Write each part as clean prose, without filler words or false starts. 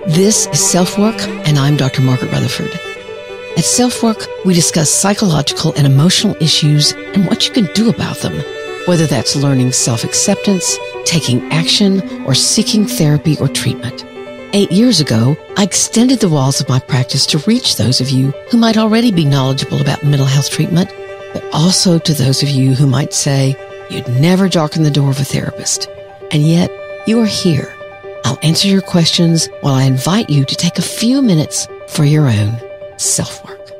This is SelfWork, and I'm Dr. Margaret Rutherford. At SelfWork, we discuss psychological and emotional issues and what you can do about them, whether that's learning self-acceptance, taking action, or seeking therapy or treatment. 8 years ago, I extended the walls of my practice to reach those of you who might already be knowledgeable about mental health treatment, but also to those of you who might say you'd never darken the door of a therapist. And yet, you are here. I'll answer your questions while I invite you to take a few minutes for your own self-work.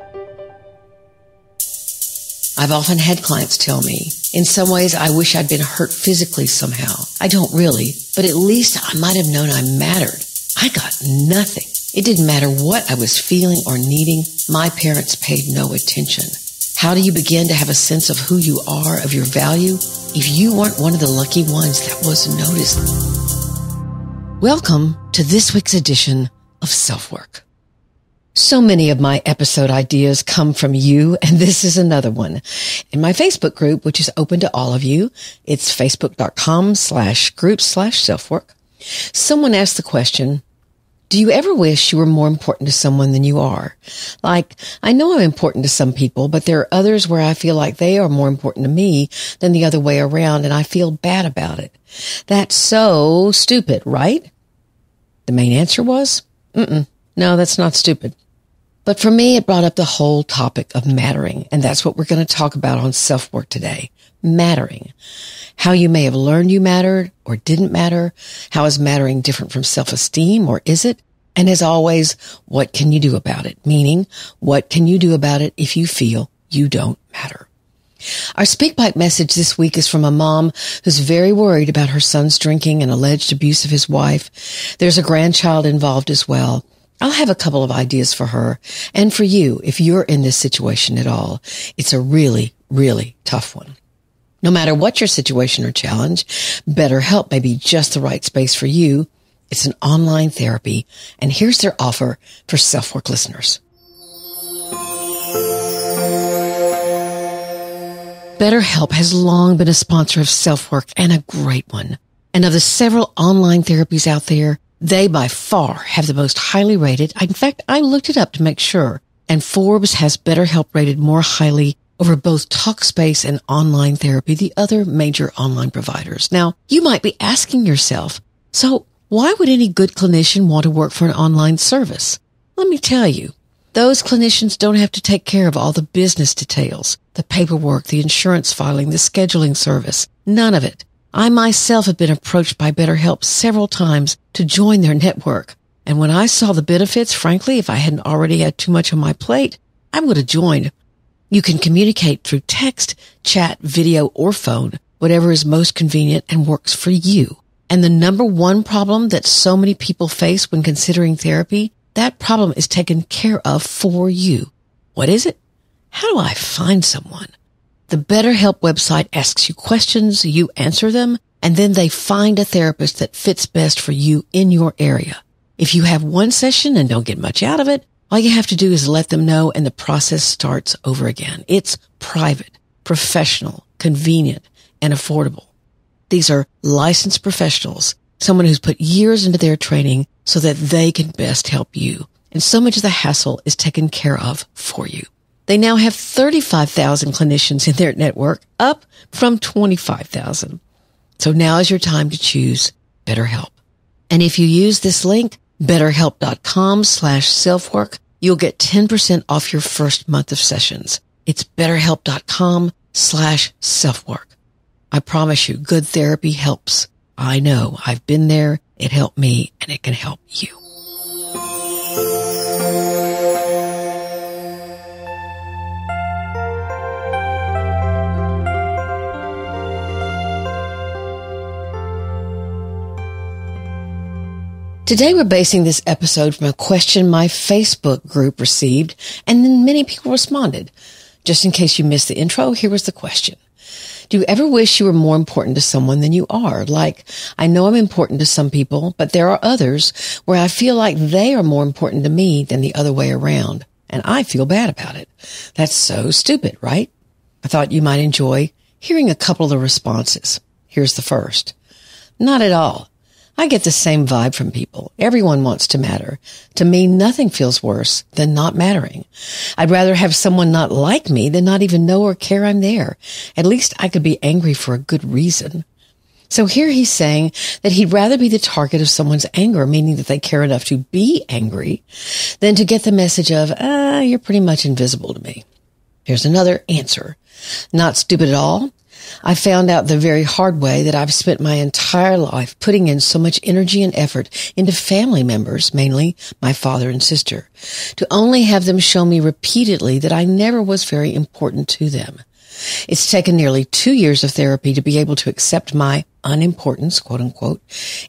I've often had clients tell me, in some ways I wish I'd been hurt physically somehow. I don't really, but at least I might have known I mattered. I got nothing. It didn't matter what I was feeling or needing. My parents paid no attention. How do you begin to have a sense of who you are, of your value, if you weren't one of the lucky ones that was noticed? Welcome to this week's edition of SelfWork. So many of my episode ideas come from you, and this is another one. In my Facebook group, which is open to all of you, it's facebook.com/group/selfwork. Someone asked the question, do you ever wish you were more important to someone than you are? Like, I know I'm important to some people, but there are others where I feel like they are more important to me than the other way around, and I feel bad about it. That's so stupid, right? The main answer was, no, that's not stupid. But for me, it brought up the whole topic of mattering, and that's what we're going to talk about on SelfWork today. Mattering. How you may have learned you mattered or didn't matter. How is mattering different from self-esteem, or is it? And as always, what can you do about it? Meaning, what can you do about it if you feel you don't matter? Our Speakpipe message this week is from a mom who's very worried about her son's drinking and alleged abuse of his wife. There's a grandchild involved as well. I'll have a couple of ideas for her and for you if you're in this situation at all. It's a really, really tough one. No matter what your situation or challenge, BetterHelp may be just the right space for you. It's an online therapy, and here's their offer for SelfWork listeners. BetterHelp has long been a sponsor of SelfWork, and a great one. And of the several online therapies out there, they by far have the most highly rated. In fact, I looked it up to make sure, and Forbes has BetterHelp rated more highly over both Talkspace and online therapy, the other major online providers. Now, you might be asking yourself, so why would any good clinician want to work for an online service? Let me tell you. Those clinicians don't have to take care of all the business details, the paperwork, the insurance filing, the scheduling service. None of it. I myself have been approached by BetterHelp several times to join their network. And when I saw the benefits, frankly, if I hadn't already had too much on my plate, I would have joined. You can communicate through text, chat, video, or phone, whatever is most convenient and works for you. And the number one problem that so many people face when considering therapy, that problem is taken care of for you. What is it? How do I find someone? The BetterHelp website asks you questions, you answer them, and then they find a therapist that fits best for you in your area. If you have one session and don't get much out of it, all you have to do is let them know and the process starts over again. It's private, professional, convenient, and affordable. These are licensed professionals, someone who's put years into their training so that they can best help you. And so much of the hassle is taken care of for you. They now have 35,000 clinicians in their network, up from 25,000. So now is your time to choose BetterHelp. And if you use this link, BetterHelp.com/selfwork, you'll get 10% off your first month of sessions. It's BetterHelp.com/selfwork. I promise you, good therapy helps. I know. I've been there. It helped me, and it can help you. Today we're basing this episode from a question my Facebook group received, and then many people responded. Just in case you missed the intro, here was the question. Do you ever wish you were more important to someone than you are? Like, I know I'm important to some people, but there are others where I feel like they are more important to me than the other way around, and I feel bad about it. That's so stupid, right? I thought you might enjoy hearing a couple of the responses. Here's the first. Not at all. I get the same vibe from people. Everyone wants to matter. To me, nothing feels worse than not mattering. I'd rather have someone not like me than not even know or care I'm there. At least I could be angry for a good reason. So here he's saying that he'd rather be the target of someone's anger, meaning that they care enough to be angry, than to get the message of, you're pretty much invisible to me. Here's another answer. Not stupid at all. I found out the very hard way that I've spent my entire life putting in so much energy and effort into family members, mainly my father and sister, to only have them show me repeatedly that I never was very important to them. It's taken nearly 2 years of therapy to be able to accept my unimportance, quote unquote,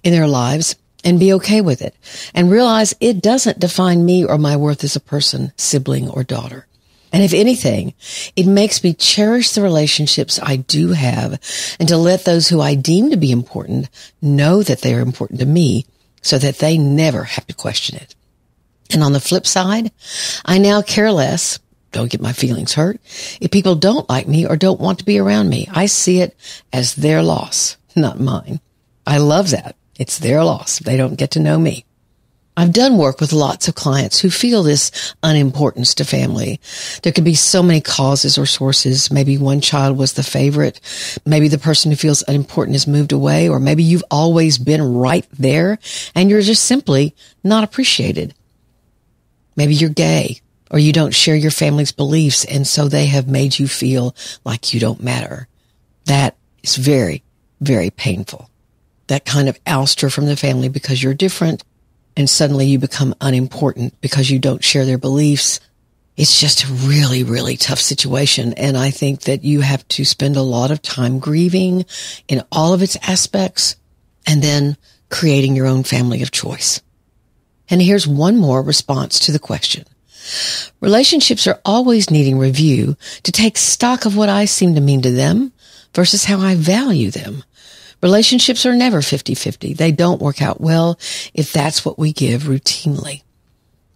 in their lives and be okay with it and realize it doesn't define me or my worth as a person, sibling, or daughter. And if anything, it makes me cherish the relationships I do have and to let those who I deem to be important know that they are important to me so that they never have to question it. And on the flip side, I now care less, don't get my feelings hurt, if people don't like me or don't want to be around me. I see it as their loss, not mine. I love that. It's their loss. They don't get to know me. I've done work with lots of clients who feel this unimportance to family. There could be so many causes or sources. Maybe one child was the favorite. Maybe the person who feels unimportant has moved away, or maybe you've always been right there and you're just simply not appreciated. Maybe you're gay or you don't share your family's beliefs, and so they have made you feel like you don't matter. That is very, very painful. That kind of ouster from the family because you're different, and suddenly you become unimportant because you don't share their beliefs. It's just a really, really tough situation. And I think that you have to spend a lot of time grieving in all of its aspects and then creating your own family of choice. And here's one more response to the question. Relationships are always needing review to take stock of what I seem to mean to them versus how I value them. Relationships are never 50-50. They don't work out well if that's what we give routinely.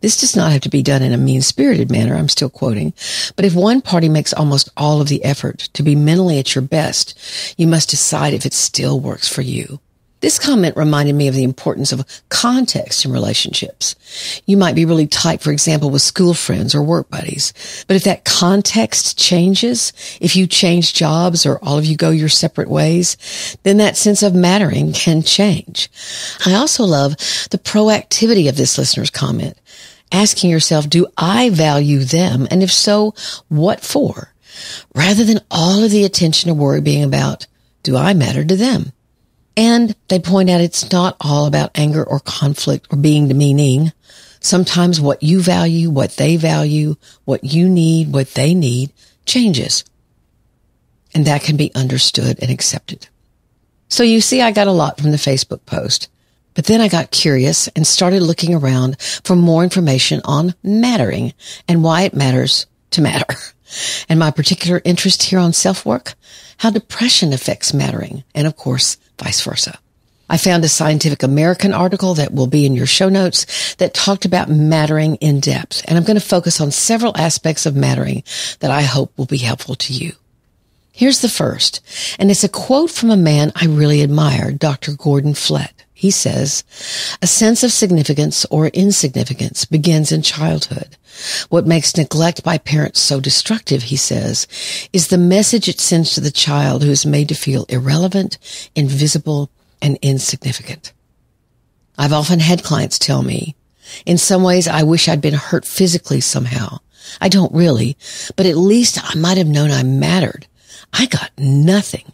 This does not have to be done in a mean-spirited manner, I'm still quoting, but if one party makes almost all of the effort to be mentally at your best, you must decide if it still works for you. This comment reminded me of the importance of context in relationships. You might be really tight, for example, with school friends or work buddies. But if that context changes, if you change jobs or all of you go your separate ways, then that sense of mattering can change. I also love the proactivity of this listener's comment, asking yourself, do I value them? And if so, what for? Rather than all of the attention or worry being about, do I matter to them? And they point out it's not all about anger or conflict or being demeaning. Sometimes what you value, what they value, what you need, what they need changes. And that can be understood and accepted. So you see, I got a lot from the Facebook post, but then I got curious and started looking around for more information on mattering and why it matters to matter. And my particular interest here on SelfWork, how depression affects mattering, and of course, vice versa. I found a Scientific American article that will be in your show notes that talked about mattering in depth, and I'm going to focus on several aspects of mattering that I hope will be helpful to you. Here's the first, and it's a quote from a man I really admire, Dr. Gordon Flett. He says, a sense of significance or insignificance begins in childhood. What makes neglect by parents so destructive, he says, is the message it sends to the child who is made to feel irrelevant, invisible, and insignificant. I've often had clients tell me, in some ways I wish I'd been hurt physically somehow. I don't really, but at least I might have known I mattered. I got nothing.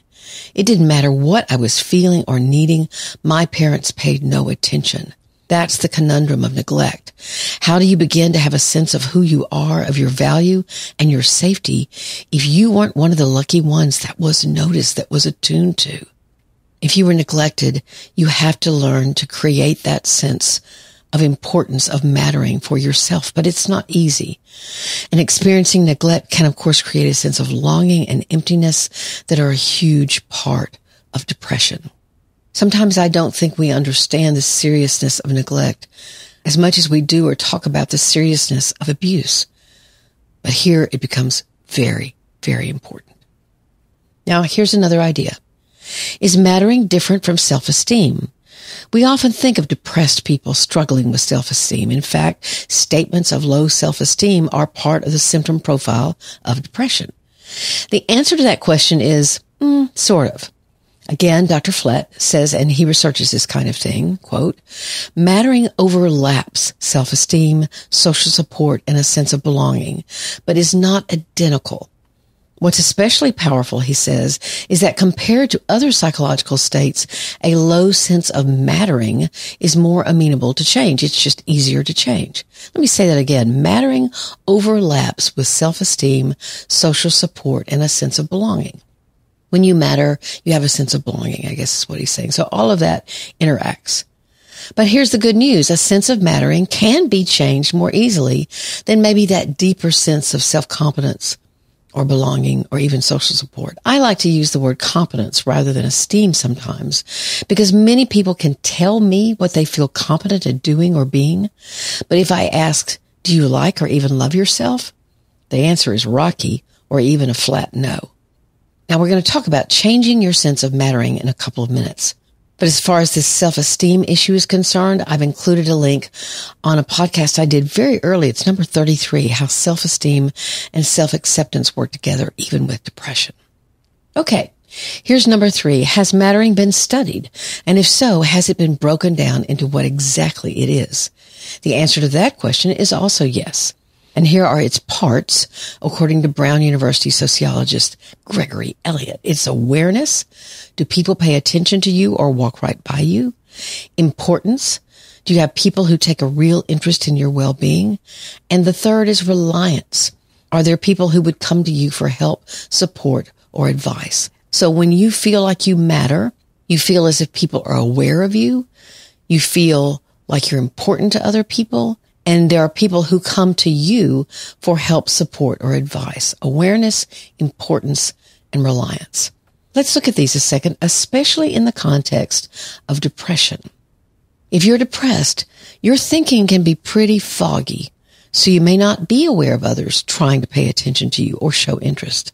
It didn't matter what I was feeling or needing. My parents paid no attention. That's the conundrum of neglect. How do you begin to have a sense of who you are, of your value and your safety if you weren't one of the lucky ones that was noticed, that was attuned to? If you were neglected, you have to learn to create that sense of importance, of mattering for yourself, but it's not easy. And experiencing neglect can, of course, create a sense of longing and emptiness that are a huge part of depression. Sometimes I don't think we understand the seriousness of neglect as much as we do or talk about the seriousness of abuse. But here it becomes very, very important. Now, here's another idea. Is mattering different from self-esteem? We often think of depressed people struggling with self-esteem. In fact, statements of low self-esteem are part of the symptom profile of depression. The answer to that question is, sort of. Again, Dr. Flett says, and he researches this kind of thing, quote, mattering overlaps self-esteem, social support, and a sense of belonging, but is not identical. What's especially powerful, he says, is that compared to other psychological states, a low sense of mattering is more amenable to change. It's just easier to change. Let me say that again. Mattering overlaps with self-esteem, social support, and a sense of belonging. When you matter, you have a sense of belonging, I guess is what he's saying. So all of that interacts. But here's the good news. A sense of mattering can be changed more easily than maybe that deeper sense of self-competence or belonging, or even social support. I like to use the word competence rather than esteem sometimes, because many people can tell me what they feel competent at doing or being. But if I ask, do you like or even love yourself? The answer is rocky or even a flat no. Now we're going to talk about changing your sense of mattering in a couple of minutes. But as far as this self-esteem issue is concerned, I've included a link on a podcast I did very early. It's number 33, How Self-Esteem and Self-Acceptance Work Together, Even with Depression. Okay, here's number 3. Has mattering been studied? And if so, has it been broken down into what exactly it is? The answer to that question is also yes. And here are its parts, according to Brown University sociologist Gregory Elliott. It's awareness. Do people pay attention to you or walk right by you? Importance. Do you have people who take a real interest in your well-being? And the third is reliance. Are there people who would come to you for help, support, or advice? So when you feel like you matter, you feel as if people are aware of you, you feel like you're important to other people, and there are people who come to you for help, support, or advice. Awareness, importance, and reliance. Let's look at these a second, especially in the context of depression. If you're depressed, your thinking can be pretty foggy, so you may not be aware of others trying to pay attention to you or show interest.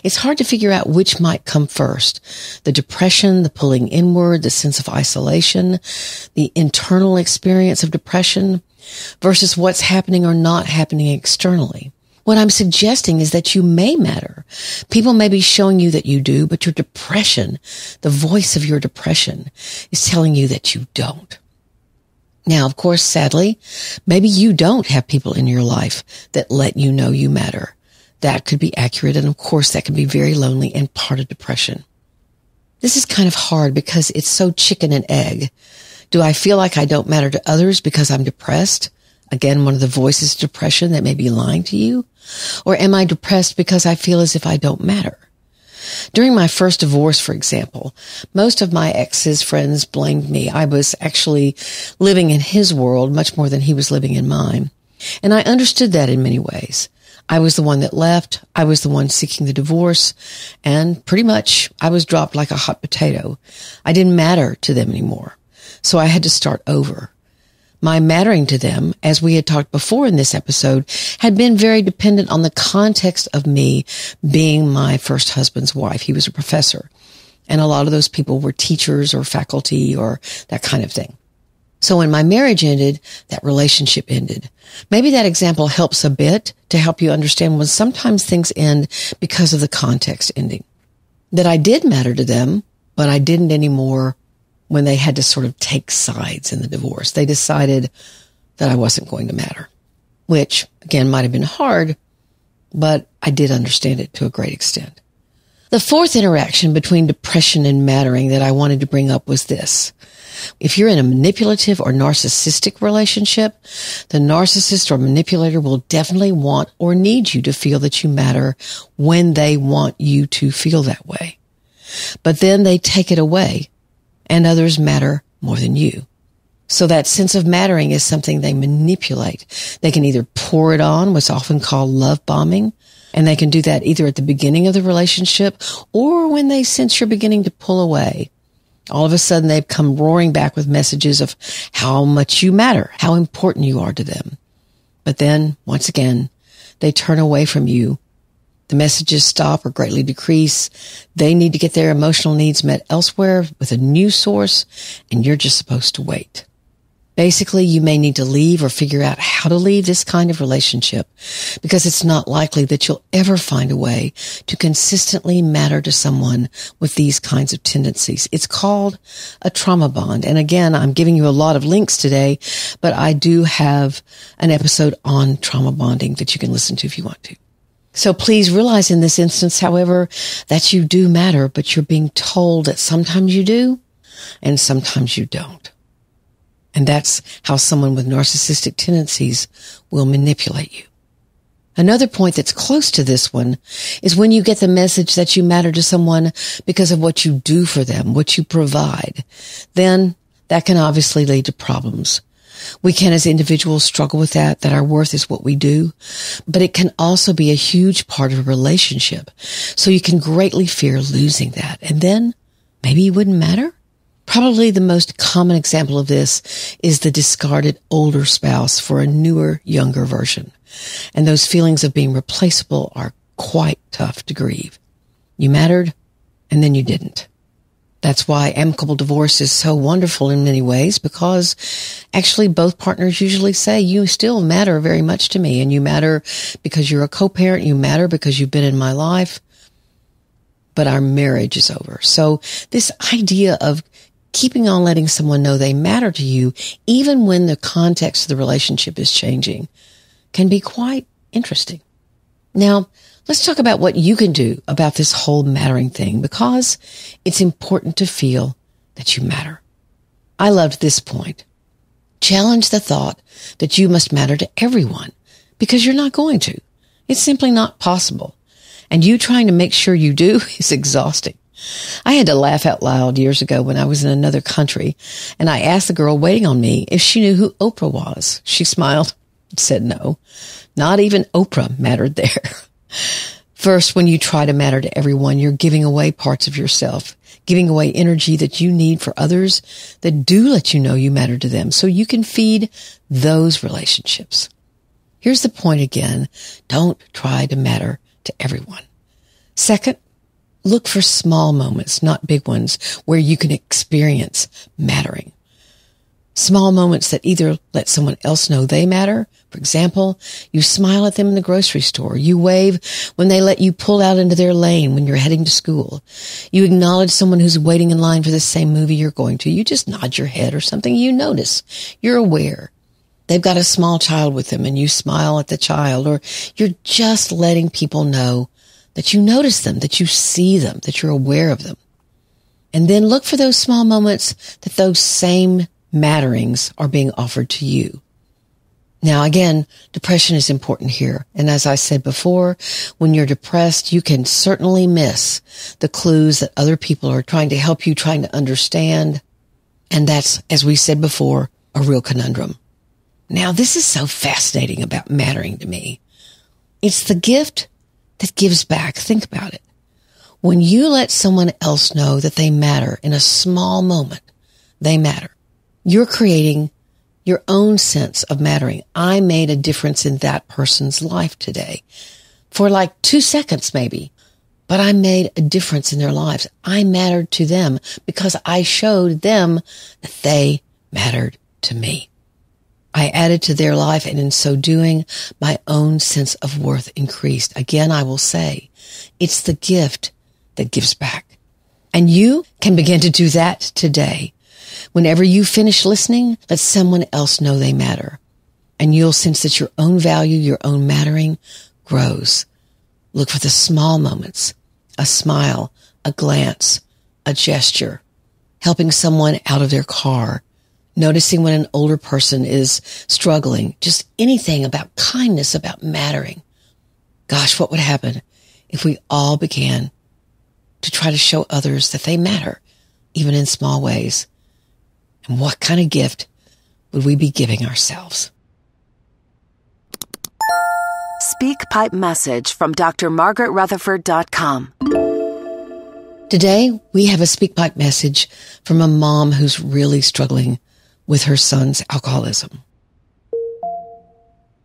It's hard to figure out which might come first. The depression, the pulling inward, the sense of isolation, the internal experience of depression versus what's happening or not happening externally. What I'm suggesting is that you may matter. People may be showing you that you do, but your depression, the voice of your depression, is telling you that you don't. Now, of course, sadly, maybe you don't have people in your life that let you know you matter. That could be accurate, and of course, that can be very lonely and part of depression. This is kind of hard because it's so chicken and egg. Do I feel like I don't matter to others because I'm depressed? Again, one of the voices of depression that may be lying to you. Or am I depressed because I feel as if I don't matter? During my first divorce, for example, most of my ex's friends blamed me. I was actually living in his world much more than he was living in mine. And I understood that in many ways. I was the one that left. I was the one seeking the divorce. And pretty much I was dropped like a hot potato. I didn't matter to them anymore. So I had to start over. My mattering to them, as we had talked before in this episode, had been very dependent on the context of me being my first husband's wife. He was a professor, and a lot of those people were teachers or faculty or that kind of thing. So when my marriage ended, that relationship ended. Maybe that example helps a bit to help you understand when sometimes things end because of the context ending. That I did matter to them, but I didn't anymore when they had to sort of take sides in the divorce. They decided that I wasn't going to matter, which, again, might have been hard, but I did understand it to a great extent. The fourth interaction between depression and mattering that I wanted to bring up was this. If you're in a manipulative or narcissistic relationship, the narcissist or manipulator will definitely want or need you to feel that you matter when they want you to feel that way. But then they take it away, and others matter more than you. So that sense of mattering is something they manipulate. They can either pour it on, what's often called love bombing, and they can do that either at the beginning of the relationship or when they sense you're beginning to pull away. All of a sudden, they've come roaring back with messages of how much you matter, how important you are to them. But then, once again, they turn away from you The messages stop or greatly decrease. They need to get their emotional needs met elsewhere with a new source, and you're just supposed to wait. Basically, you may need to leave or figure out how to leave this kind of relationship because it's not likely that you'll ever find a way to consistently matter to someone with these kinds of tendencies. It's called a trauma bond. And again, I'm giving you a lot of links today, but I do have an episode on trauma bonding that you can listen to if you want to. So please realize in this instance, however, that you do matter, but you're being told that sometimes you do and sometimes you don't. And that's how someone with narcissistic tendencies will manipulate you. Another point that's close to this one is when you get the message that you matter to someone because of what you do for them, what you provide, then that can obviously lead to problems. We can, as individuals, struggle with that our worth is what we do, but it can also be a huge part of a relationship. So you can greatly fear losing that. And then maybe you wouldn't matter. Probably the most common example of this is the discarded older spouse for a newer, younger version. And those feelings of being replaceable are quite tough to grieve. You mattered, and then you didn't. That's why amicable divorce is so wonderful in many ways, because actually both partners usually say, you still matter very much to me, and you matter because you're a co-parent, you matter because you've been in my life, but our marriage is over. So this idea of keeping on letting someone know they matter to you, even when the context of the relationship is changing, can be quite interesting. Now, let's talk about what you can do about this whole mattering thing, because it's important to feel that you matter. I loved this point. Challenge the thought that you must matter to everyone, because you're not going to. It's simply not possible. And you trying to make sure you do is exhausting. I had to laugh out loud years ago when I was in another country, and I asked the girl waiting on me if she knew who Oprah was. She smiled and said no. Not even Oprah mattered there. First, when you try to matter to everyone, you're giving away parts of yourself, giving away energy that you need for others that do let you know you matter to them, so you can feed those relationships. Here's the point again. Don't try to matter to everyone. Second, look for small moments, not big ones, where you can experience mattering. Small moments that either let someone else know they matter. For example, you smile at them in the grocery store. You wave when they let you pull out into their lane when you're heading to school. You acknowledge someone who's waiting in line for the same movie you're going to. You just nod your head or something. You notice. You're aware. They've got a small child with them and you smile at the child, or you're just letting people know that you notice them, that you see them, that you're aware of them. And then look for those small moments that those same matterings are being offered to you. Now, again, depression is important here. And as I said before, when you're depressed, you can certainly miss the clues that other people are trying to help you, trying to understand. And that's, as we said before, a real conundrum. Now, this is so fascinating about mattering to me. It's the gift that gives back. Think about it. When you let someone else know that they matter in a small moment, they matter. You're creating your own sense of mattering. I made a difference in that person's life today. For like 2 seconds maybe. But I made a difference in their lives. I mattered to them because I showed them that they mattered to me. I added to their life, and in so doing, my own sense of worth increased. Again, I will say, it's the gift that gives back. And you can begin to do that today. Whenever you finish listening, let someone else know they matter. And you'll sense that your own value, your own mattering grows. Look for the small moments, a smile, a glance, a gesture, helping someone out of their car, noticing when an older person is struggling, just anything about kindness, about mattering. Gosh, what would happen if we all began to try to show others that they matter, even in small ways? And what kind of gift would we be giving ourselves? Speakpipe message from drmargaretrutherford.com. Today, we have a Speakpipe message from a mom who's really struggling with her son's alcoholism.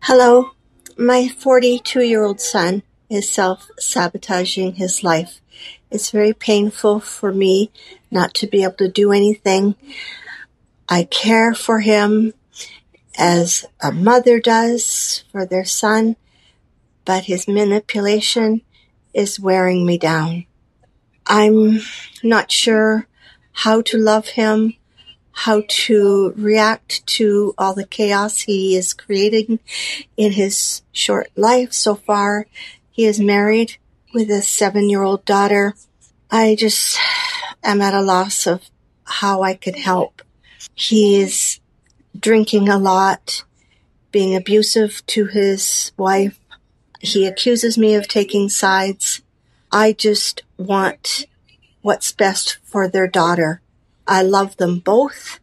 Hello, my 42-year-old son is self-sabotaging his life. It's very painful for me not to be able to do anything. I care for him as a mother does for their son, but his manipulation is wearing me down. I'm not sure how to love him, how to react to all the chaos he is creating in his short life so far. He is married with a 7-year-old daughter. I just am at a loss of how I could help. He is drinking a lot, being abusive to his wife. He accuses me of taking sides. I just want what's best for their daughter. I love them both.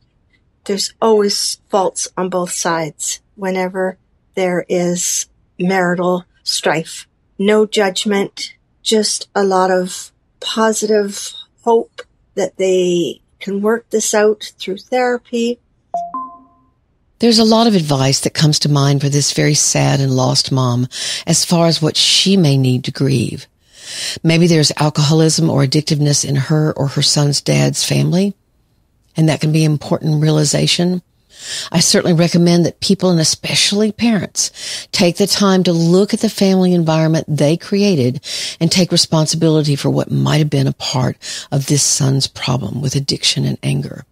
There's always faults on both sides whenever there is marital strife. No judgment, just a lot of positive hope that they can work this out through therapy. There's a lot of advice that comes to mind for this very sad and lost mom as far as what she may need to grieve. Maybe there's alcoholism or addictiveness in her or her son's dad's family, and that can be an important realization. I certainly recommend that people, and especially parents, take the time to look at the family environment they created and take responsibility for what might have been a part of this son's problem with addiction and anger.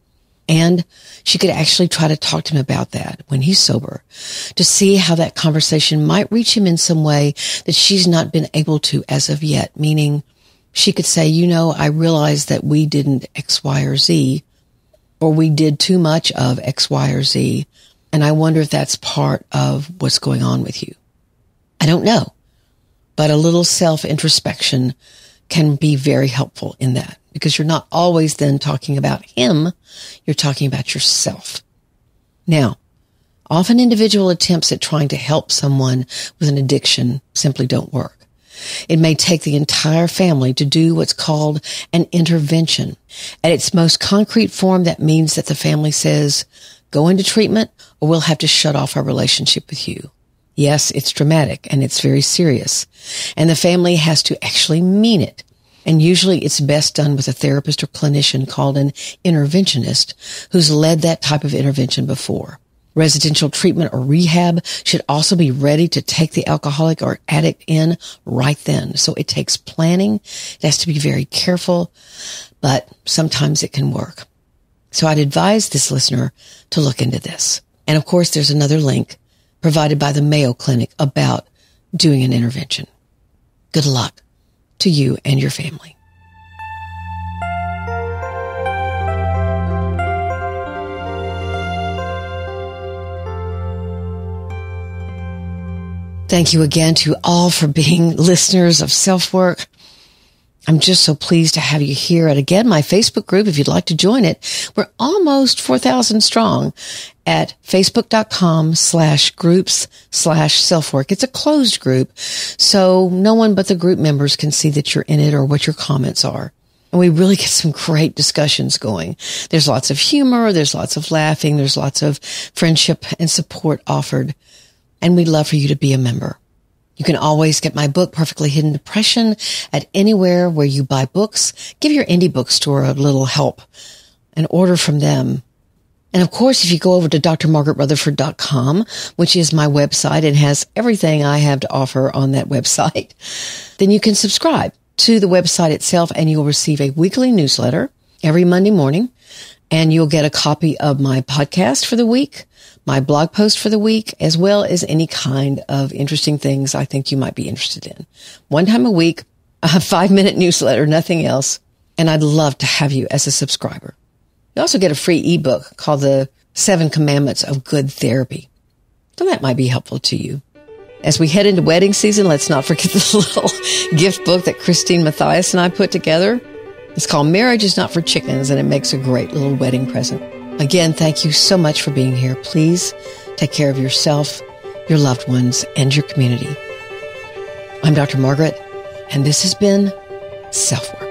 And she could actually try to talk to him about that when he's sober, to see how that conversation might reach him in some way that she's not been able to as of yet, meaning she could say, I realize that we didn't X, Y, or Z, or we did too much of X, Y, or Z, and I wonder if that's part of what's going on with you. I don't know, but a little self-introspection can be very helpful in that, because you're not always then talking about him, you're talking about yourself. Now, often individual attempts at trying to help someone with an addiction simply don't work. It may take the entire family to do what's called an intervention. At its most concrete form, that means that the family says, go into treatment or we'll have to shut off our relationship with you. Yes, it's dramatic and it's very serious. And the family has to actually mean it. And usually it's best done with a therapist or clinician called an interventionist who's led that type of intervention before. Residential treatment or rehab should also be ready to take the alcoholic or addict in right then. So it takes planning. It has to be very careful, but sometimes it can work. So I'd advise this listener to look into this. And of course, there's another link provided by the Mayo Clinic about doing an intervention. Good luck to you and your family. Thank you again to all for being listeners of SelfWork. I'm just so pleased to have you here. And again, my Facebook group, if you'd like to join it, we're almost 4,000 strong at facebook.com/groups/selfwork. It's a closed group, so no one but the group members can see that you're in it or what your comments are. And we really get some great discussions going. There's lots of humor. There's lots of laughing. There's lots of friendship and support offered. And we'd love for you to be a member. You can always get my book, Perfectly Hidden Depression, at anywhere where you buy books. Give your indie bookstore a little help and order from them. And of course, if you go over to drmargaretrutherford.com, which is my website and has everything I have to offer on that website, then you can subscribe to the website itself and you'll receive a weekly newsletter every Monday morning. And you'll get a copy of my podcast for the week, my blog post for the week, as well as any kind of interesting things I think you might be interested in. One time a week, a 5-minute newsletter, nothing else. And I'd love to have you as a subscriber. You also get a free ebook called The 7 Commandments of Good Therapy. So that might be helpful to you. As we head into wedding season, let's not forget the little gift book that Christine Matthias and I put together. It's called Marriage is Not for Chickens, and it makes a great little wedding present. Again, thank you so much for being here. Please take care of yourself, your loved ones, and your community. I'm Dr. Margaret, and this has been SelfWork.